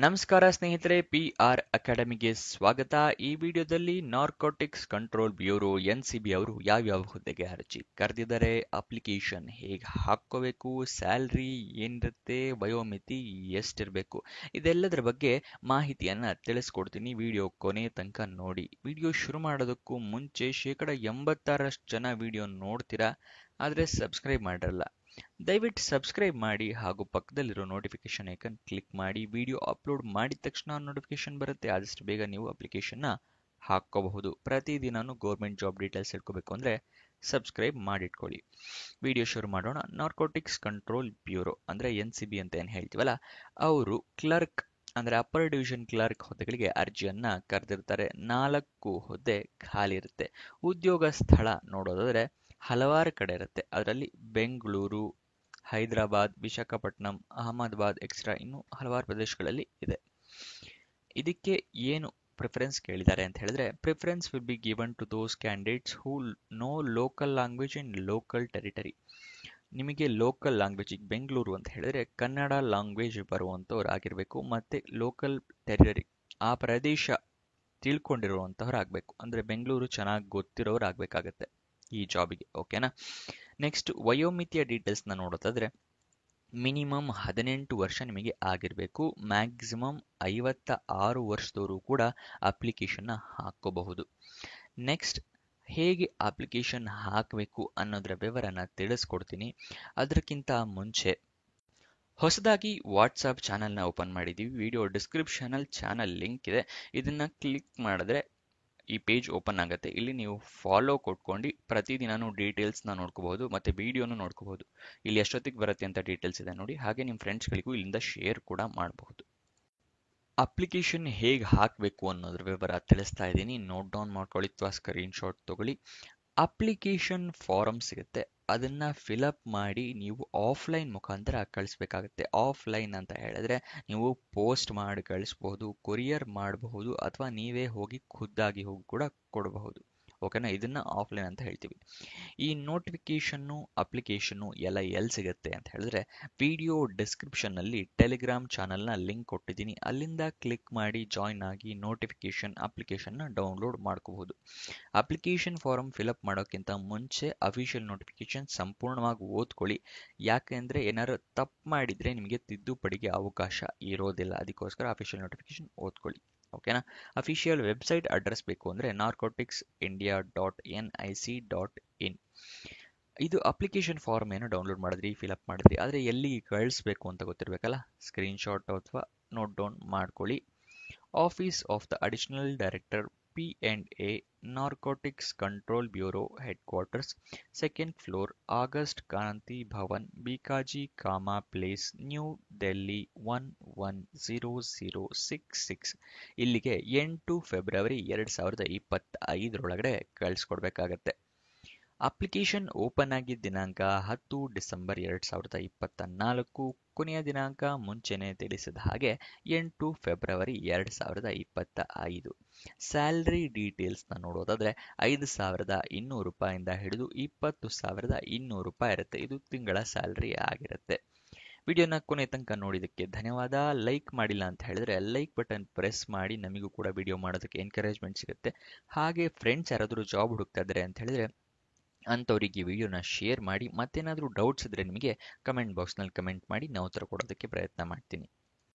ನಮಸ್ಕಾರ ಸ್ನೇಹಿತರೆ, PR ಅಕಾಡೆಮಿಗೆ ಸ್ವಾಗತ. ಈ ವಿಡಿಯೋದಲ್ಲಿ ನಾರ್ಕೋಟಿಕ್ಸ್ ಕಂಟ್ರೋಲ್ ಬ್ಯೂರೋ NCB ಅವರು ಯಾವ್ಯಾವ ಹುದ್ದೆಗೆ ಅರ್ಜಿ ಕರೆದಿದ್ದಾರೆ, ಅಪ್ಲಿಕೇಶನ್ ಹೇಗೆ ಹಾಕೋಬೇಕು, ಸ್ಯಾಲ್ರಿ ಏನಿರುತ್ತೆ, ವಯೋಮಿತಿ ಎಷ್ಟಿರಬೇಕು, ಇದೆಲ್ಲದರ ಬಗ್ಗೆ ಮಾಹಿತಿಯನ್ನ ತಿಳಿಸ್ಕೊಡ್ತೀನಿ. ವಿಡಿಯೋ ಕೊನೆ ತನಕ ನೋಡಿ. ವಿಡಿಯೋ ಶುರು ಮಾಡೋದಕ್ಕೂ ಮುಂಚೆ 86% ಜನ ವಿಡಿಯೋ ನೋಡ್ತೀರಾ, ಆದರೆ ಸಬ್ಸ್ಕ್ರೈಬ್ ಮಾಡಿರಲ್ಲ. ದಯವಿಟ್ಟು ಸಬ್ಸ್ಕ್ರೈಬ್ ಮಾಡಿ ಹಾಗೂ ಪಕ್ಕದಲ್ಲಿರೋ ನೋಟಿಫಿಕೇಶನ್ ಐಕನ್ ಕ್ಲಿಕ್ ಮಾಡಿ. ವಿಡಿಯೋ ಅಪ್ಲೋಡ್ ಮಾಡಿದ ತಕ್ಷಣ ನೋಟಿಫಿಕೇಶನ್ ಬರುತ್ತೆ. ಆದಷ್ಟು ಬೇಗ ನೀವು ಅಪ್ಲಿಕೇಶನ್ನ ಹಾಕೋಬಹುದು. ಪ್ರತಿದಿನನೂ ಗೌರ್ಮೆಂಟ್ ಜಾಬ್ ಡೀಟೇಲ್ಸ್ ತಿಳ್ಕೋಬೇಕು ಅಂದರೆ ಸಬ್ಸ್ಕ್ರೈಬ್ ಮಾಡಿಟ್ಕೊಳ್ಳಿ. ವಿಡಿಯೋ ಶುರು ಮಾಡೋಣ. ನಾರ್ಕೋಟಿಕ್ಸ್ ಕಂಟ್ರೋಲ್ ಬ್ಯೂರೋ ಅಂದರೆ NCB ಅಂತ ಏನು ಹೇಳ್ತೀವಲ್ಲ, ಅವರು ಕ್ಲರ್ಕ್ ಅಂದರೆ ಅಪ್ಪರ್ ಡಿವಿಷನ್ ಕ್ಲರ್ಕ್ ಹುದ್ದೆಗಳಿಗೆ ಅರ್ಜಿಯನ್ನ ಕರೆದಿರ್ತಾರೆ. 4 ಹುದ್ದೆ ಖಾಲಿ ಇರುತ್ತೆ. ಉದ್ಯೋಗ ಸ್ಥಳ ನೋಡೋದಾದ್ರೆ ಹಲವಾರು ಕಡೆ ಇರುತ್ತೆ. ಅದರಲ್ಲಿ ಬೆಂಗಳೂರು, ಹೈದರಾಬಾದ್, ವಿಶಾಖಪಟ್ಟಣಂ, ಅಹಮದಾಬಾದ್ ಎಕ್ಸ್ಟ್ರಾ ಇನ್ನೂ ಹಲವಾರು ಪ್ರದೇಶಗಳಲ್ಲಿ ಇದೆ. ಇದಕ್ಕೆ ಏನು ಪ್ರಿಫರೆನ್ಸ್ ಕೇಳಿದ್ದಾರೆ ಅಂತ ಹೇಳಿದ್ರೆ, preference will be given to those candidates who know local language in local territory. ನಿಮಗೆ ಲೋಕಲ್ ಲ್ಯಾಂಗ್ವೇಜ್, ಈಗ ಬೆಂಗಳೂರು ಅಂತ ಹೇಳಿದ್ರೆ ಕನ್ನಡ ಲ್ಯಾಂಗ್ವೇಜ್ ಬರುವಂಥವ್ರು ಆಗಿರಬೇಕು, ಮತ್ತೆ ಲೋಕಲ್ ಟೆರಿಟರಿ ಆ ಪ್ರದೇಶ ತಿಳ್ಕೊಂಡಿರುವಂಥವ್ರು ಆಗಬೇಕು. ಅಂದರೆ ಬೆಂಗಳೂರು ಚೆನ್ನಾಗಿ ಗೊತ್ತಿರೋರು ಆಗಬೇಕಾಗತ್ತೆ ಈ ಜಾಬಿಗೆ. ಓಕೆನಾ. ನೆಕ್ಸ್ಟ್ ವಯೋಮಿತಿಯ ಡೀಟೇಲ್ಸ್ನ ನೋಡೋದಾದ್ರೆ ಮಿನಿಮಮ್ 18 ವರ್ಷ ನಿಮಗೆ ಆಗಿರಬೇಕು. ಮ್ಯಾಕ್ಸಿಮಮ್ 56 ವರ್ಷದವರು ಕೂಡ ಅಪ್ಲಿಕೇಶನ್ನ ಹಾಕೋಬಹುದು. ನೆಕ್ಸ್ಟ್ ಹೇಗೆ ಅಪ್ಲಿಕೇಶನ್ ಹಾಕಬೇಕು ಅನ್ನೋದರ ವಿವರನ ತಿಳಿಸ್ಕೊಡ್ತೀನಿ. ಅದಕ್ಕಿಂತ ಮುಂಚೆ ಹೊಸದಾಗಿ ವಾಟ್ಸಪ್ ಚಾನಲ್ನ ಓಪನ್ ಮಾಡಿದ್ದೀವಿ. ವಿಡಿಯೋ ಡಿಸ್ಕ್ರಿಪ್ಷನಲ್ಲಿ ಚಾನಲ್ ಲಿಂಕ್ ಇದೆ. ಇದನ್ನು ಕ್ಲಿಕ್ ಮಾಡಿದ್ರೆ ಈ ಪೇಜ್ ಓಪನ್ ಆಗುತ್ತೆ. ಇಲ್ಲಿ ನೀವು ಫಾಲೋ ಕೊಟ್ಕೊಂಡು ಪ್ರತಿದಿನನೂ ಡೀಟೇಲ್ಸ್ನ ನೋಡ್ಕೋಬಹುದು, ಮತ್ತೆ ವಿಡಿಯೋನು ನೋಡ್ಕೋಬಹುದು. ಇಲ್ಲಿ ಎಷ್ಟೊತ್ತಿಗೆ ಬರುತ್ತೆ ಅಂತ ಡೀಟೇಲ್ಸ್ ಇದೆ ನೋಡಿ. ಹಾಗೆ ನಿಮ್ಮ ಫ್ರೆಂಡ್ಸ್ಗಳಿಗೂ ಇಲ್ಲಿಂದ ಶೇರ್ ಕೂಡ ಮಾಡಬಹುದು. ಅಪ್ಲಿಕೇಶನ್ ಹೇಗೆ ಹಾಕಬೇಕು ಅನ್ನೋದ್ರ ವಿವರ ತಿಳಿಸ್ತಾ ಇದ್ದೀನಿ. ನೋಟ್ ಡೌನ್ ಮಾಡ್ಕೊಳ್ಳಿ ಅಥವಾ ಸ್ಕ್ರೀನ್ಶಾಟ್ ತಗೊಳ್ಳಿ. ಅಪ್ಲಿಕೇಶನ್ ಫಾರಮ್ ಸಿಗುತ್ತೆ, ಅದನ್ನ ಫಿಲಪ್ ಮಾಡಿ ನೀವು ಆಫ್ಲೈನ್ ಮುಖಾಂತರ ಕಳಿಸ್ಬೇಕಾಗುತ್ತೆ. ಆಫ್ಲೈನ್ ಅಂತ ಹೇಳಿದ್ರೆ ನೀವು ಪೋಸ್ಟ್ ಮಾಡಿ ಕಳಿಸ್ಬಹುದು, ಕೊರಿಯರ್ ಮಾಡಬಹುದು, ಅಥವಾ ನೀವೇ ಹೋಗಿ ಖುದ್ದಾಗಿ ಹೋಗಿ ಕೂಡ ಕೊಡಬಹುದು. ಓಕೆನಾ. ಇದನ್ನ ಆಫ್ಲೈನ್ ಅಂತ ಹೇಳ್ತೀವಿ. ಈ ನೋಟಿಫಿಕೇಶನ್ನು ಅಪ್ಲಿಕೇಶನ್ನು ಎಲ್ಲ ಎಲ್ಲಿ ಸಿಗುತ್ತೆ ಅಂತ ಹೇಳಿದ್ರೆ ವಿಡಿಯೋ ಡಿಸ್ಕ್ರಿಪ್ಷನ್ನಲ್ಲಿ ಟೆಲಿಗ್ರಾಮ್ ಚಾನಲ್ನ ಲಿಂಕ್ ಕೊಟ್ಟಿದ್ದೀನಿ. ಅಲ್ಲಿಂದ ಕ್ಲಿಕ್ ಮಾಡಿ ಜಾಯ್ನ್ ಆಗಿ ನೋಟಿಫಿಕೇಶನ್ ಅಪ್ಲಿಕೇಶನ್ನ ಡೌನ್ಲೋಡ್ ಮಾಡ್ಕೋಬಹುದು. ಅಪ್ಲಿಕೇಶನ್ ಫಾರಮ್ ಫಿಲಪ್ ಮಾಡೋಕ್ಕಿಂತ ಮುಂಚೆ ಅಫಿಷಿಯಲ್ ನೋಟಿಫಿಕೇಶನ್ ಸಂಪೂರ್ಣವಾಗಿ ಓದ್ಕೊಳ್ಳಿ. ಯಾಕೆಂದರೆ ಏನಾದ್ರು ತಪ್ಪು ಮಾಡಿದರೆ ನಿಮಗೆ ತಿದ್ದುಪಡಿಗೆ ಅವಕಾಶ ಇರೋದಿಲ್ಲ. ಅದಕ್ಕೋಸ್ಕರ ಅಫಿಷಿಯಲ್ ನೋಟಿಫಿಕೇಶನ್ ಓದ್ಕೊಳ್ಳಿ. ಓಕೆನಾ. ಅಫಿಷಿಯಲ್ ವೆಬ್ಸೈಟ್ ಅಡ್ರೆಸ್ ಬೇಕು ಅಂದರೆ narcoticsindia.nic.in. ಇದು ಅಪ್ಲಿಕೇಶನ್ ಫಾರ್ಮ್ ಏನು ಡೌನ್ಲೋಡ್ ಮಾಡಿದ್ರಿ, ಫಿಲಪ್ ಮಾಡಿದ್ರಿ, ಆದರೆ ಎಲ್ಲಿ ಕಳಿಸ್ಬೇಕು ಅಂತ ಗೊತ್ತಿರಬೇಕಲ್ಲ. ಸ್ಕ್ರೀನ್ಶಾಟ್ ಅಥವಾ ನೋಟ್ ಡೌನ್ ಮಾಡ್ಕೊಳ್ಳಿ. Office of the additional director P&A, Narcotics Control Bureau Headquarters, 2nd floor, August Kranti Bhavan, Bikaji Kama Place, New Delhi 110066. ಇಲ್ಲಿಗೆ 8 ಫೆಬ್ರವರಿ 2025 ಕಳಿಸ್ಕೊಡ್ಬೇಕಾಗತ್ತೆ. ಅಪ್ಲಿಕೇಶನ್ ಓಪನ್ ಆಗಿದ್ದ ದಿನಾಂಕ 10 ಡಿಸೆಂಬರ್ 2024. ಕೊನೆಯ ದಿನಾಂಕ ಮುಂಚೆನೆ ತಿಳಿಸಿದ ಹಾಗೆ 8 ಫೆಬ್ರವರಿ 2025. ಸ್ಯಾಲ್ರಿ ಡೀಟೇಲ್ಸ್ನ ನೋಡೋದಾದ್ರೆ 5,200 ರೂಪಾಯಿಂದ ಹಿಡಿದು 20,200 ರೂಪಾಯಿ ಇರುತ್ತೆ. ಇದು ತಿಂಗಳ ಸ್ಯಾಲ್ರಿ ಆಗಿರುತ್ತೆ. ವಿಡಿಯೋನ ಕೊನೆ ತನಕ ನೋಡಿದ್ದಕ್ಕೆ ಧನ್ಯವಾದ. ಲೈಕ್ ಮಾಡಿಲ್ಲ ಅಂತ ಹೇಳಿದ್ರೆ ಲೈಕ್ ಬಟನ್ ಪ್ರೆಸ್ ಮಾಡಿ, ನಮಗೂ ಕೂಡ ವಿಡಿಯೋ ಮಾಡೋದಕ್ಕೆ ಎನ್ಕರೇಜ್ಮೆಂಟ್ ಸಿಗುತ್ತೆ. ಹಾಗೆ ಫ್ರೆಂಡ್ಸ್ ಯಾರಾದರೂ ಜಾಬ್ ಹುಡುಕ್ತಾ ಇದ್ದಾರೆ ಅಂತ ಹೇಳಿದ್ರೆ ಅಂಥವರಿಗೆ ವಿಡಿಯೋನ ಶೇರ್ ಮಾಡಿ. ಮತ್ತೇನಾದರೂ ಡೌಟ್ಸ್ ಇದ್ದರೆ ನಿಮಗೆ ಕಮೆಂಟ್ ಬಾಕ್ಸ್ನಲ್ಲಿ ಕಮೆಂಟ್ ಮಾಡಿ, ನಾವು ಉತ್ತರ ಕೊಡೋದಕ್ಕೆ ಪ್ರಯತ್ನ ಮಾಡ್ತೀನಿ.